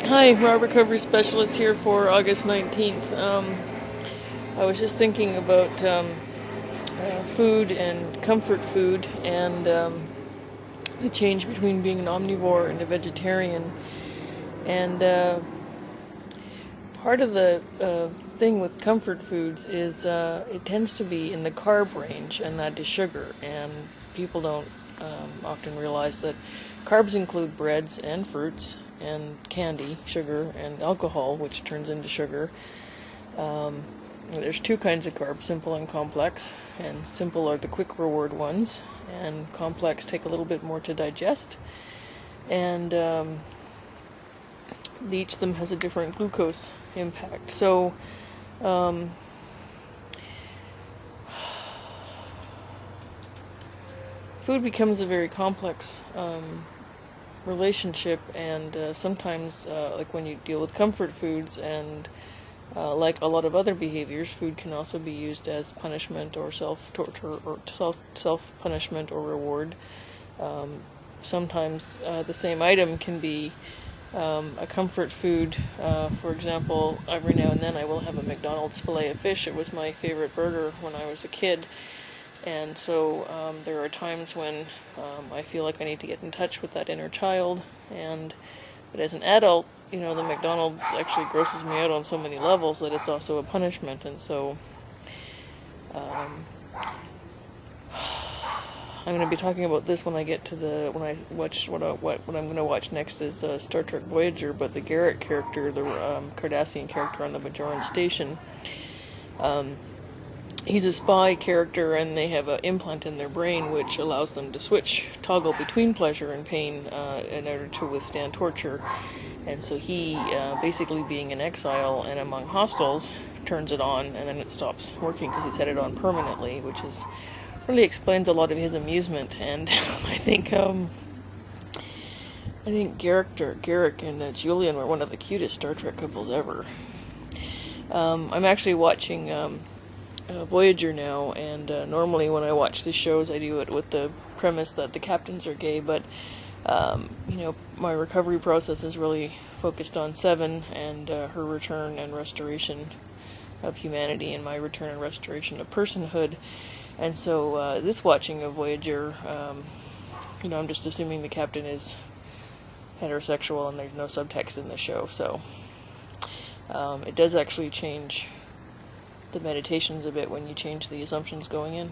Hi, Raw Recovery Specialist here for August 19th. I was just thinking about food and comfort food and the change between being an omnivore and a vegetarian. And part of the thing with comfort foods is it tends to be in the carb range, and that is sugar. And people don't often realize that carbs include breads and fruits and candy, sugar, and alcohol, which turns into sugar. There's two kinds of carbs, simple and complex. And simple are the quick reward ones, and complex take a little bit more to digest. And each of them has a different glucose impact. So, food becomes a very complex relationship, and sometimes, like when you deal with comfort foods and like a lot of other behaviors, food can also be used as punishment or self-torture or self-punishment or reward. Sometimes the same item can be a comfort food. For example, every now and then I will have a McDonald's fillet of fish. It was my favorite burger when I was a kid. And so there are times when I feel like I need to get in touch with that inner child. But as an adult, the McDonald's actually grosses me out on so many levels that it's also a punishment. And so I'm going to be talking about this when I get to when I watch what I'm going to watch next is Star Trek Voyager. But the Garrett character, the Cardassian character on the Bajoran station. He's a spy character, and they have an implant in their brain which allows them to toggle between pleasure and pain in order to withstand torture. And so he, basically being in exile and among hostiles, turns it on, and then it stops working because he's had it on permanently, which really explains a lot of his amusement. And I think Garrick and Julian were one of the cutest Star Trek couples ever. I'm actually watching Voyager now, and normally when I watch these shows I do it with the premise that the captains are gay, but my recovery process is really focused on Seven and her return and restoration of humanity, and my return and restoration of personhood. And so this watching of Voyager, I'm just assuming the captain is heterosexual and there's no subtext in the show, so it does actually change the meditations a bit when you change the assumptions going in.